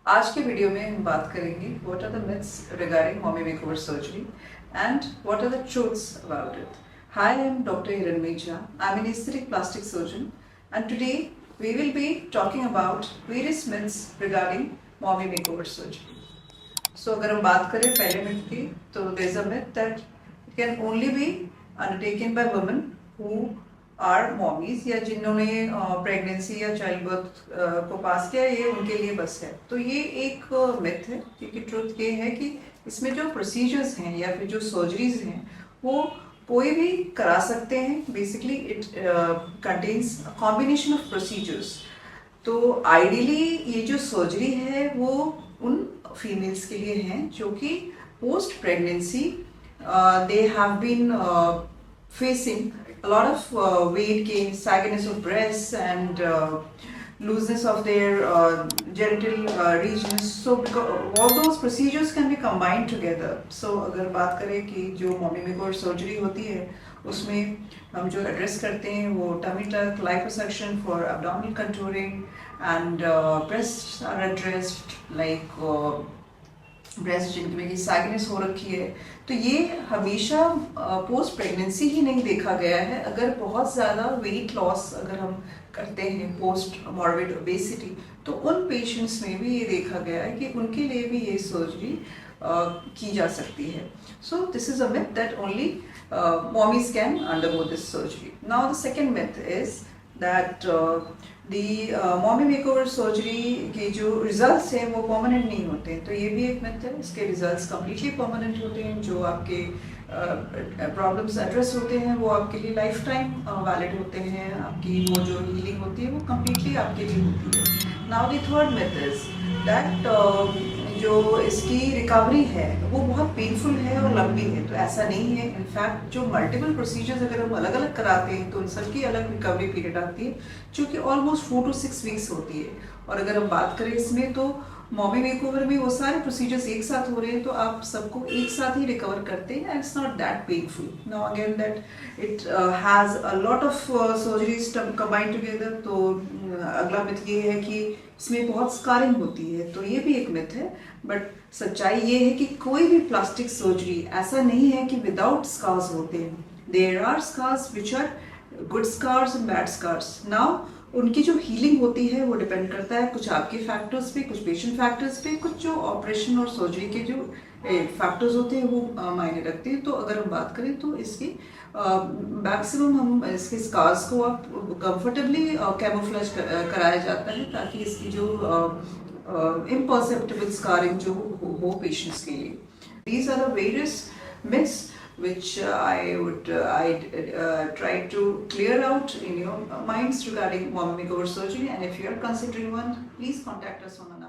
आज के वीडियो में हम बात करेंगे what are the myths regarding mommy makeover surgery and what are the truths about it. Hi, I am Dr. Hiranmay Jha. I'm an aesthetic plastic surgeon, and today we will be talking about various myths regarding mommy makeover surgery. So, अगर हम बात करें पहले myth की, तो there's a myth that it can only be undertaken by women who are mommies या जिन्होंने pregnancy या चाइल्ड बर्थ को पास किया, ये उनके लिए बस है. तो ये एक मिथ है, क्योंकि ट्रुथ ये है कि इसमें जो प्रोसीजर्स हैं या फिर जो सर्जरीज हैं वो कोई भी करा सकते हैं. Basically it contains combination of procedures. तो आइडियली ये जो सर्जरी है वो उन फीमेल्स के लिए हैं जो कि post pregnancy they have been facing a lot of weight gain, sagginess of breasts, and looseness of their genital regions. So all those procedures can be combined together. So अगर बात करें कि जो मॉमी मेकओवर सर्जरी होती है उसमें हम जो एड्रेस करते हैं वो tummy tuck, liposuction for abdominal contouring, and breasts are addressed like breast जिनमें की सैगनेस हो रखी है. तो ये हमेशा पोस्ट प्रेगनेंसी ही नहीं देखा गया है. अगर बहुत ज़्यादा वेट लॉस अगर हम करते हैं पोस्ट मॉर्बिड ओबेसिटी, तो उन पेशेंट्स में भी ये देखा गया है कि उनके लिए भी ये सर्जरी की जा सकती है. So this is a myth that only mommies can undergo this surgery. Now the second myth is that the mommy makeover surgery के जो रिजल्ट्स हैं वो परमानेंट नहीं होते हैं. तो ये भी एक मिथ है. इसके रिजल्ट्स कम्प्लीटली परमानेंट होते हैं. जो आपके प्रॉब्लम्स एड्रेस होते हैं वो आपके लिए लाइफ टाइम वैलिड होते हैं. आपकी वो जो हीलिंग होती है वो कम्प्लीटली आपके लिए होती है. Now the third myth is that जो इसकी रिकवरी है वो बहुत पेनफुल है और लंबी है. तो ऐसा नहीं है. इनफैक्ट जो मल्टीपल प्रोसीजर्स अगर हम अलग अलग कराते हैं तो उन सबकी अलग रिकवरी पीरियड आती है, जो कि ऑलमोस्ट 4 to 6 वीक्स होती है. और अगर हम बात करें इसमें तो मॉमी मेकओवर में वो सारे प्रोसीजर्स एक साथ हो रहे हैं, तो आप सबको एक साथ ही रिकवर करते हैं. It's not that painful. Now again that it has a lot of surgeries combined together. तो अगला मिथ ये है कि इसमें बहुत स्कारिंग होती है. तो ये भी एक मिथ है. बट सच्चाई ये है कि कोई भी प्लास्टिक सर्जरी ऐसा नहीं है कि विदाउट स्कार्स होते हैं. There are scars which are good scars and bad scars. Now उनकी जो हीलिंग होती है वो डिपेंड करता है कुछ आपके फैक्टर्स पे, कुछ पेशेंट फैक्टर्स पे, कुछ जो ऑपरेशन और सर्जरी के जो फैक्टर्स होते हैं वो मायने रखते हैं. तो अगर हम बात करें तो इसकी मैक्सिमम हम इसके स्कार्स को आप कंफर्टेबली कैमोफ्लेज कराया जाता है ताकि इसकी जो imperceptible scarring जो हो पेशेंट्स के लिए. These are the various myths which I try to clear out in your minds regarding mommy makeover surgery, and if you are considering one, please contact us on our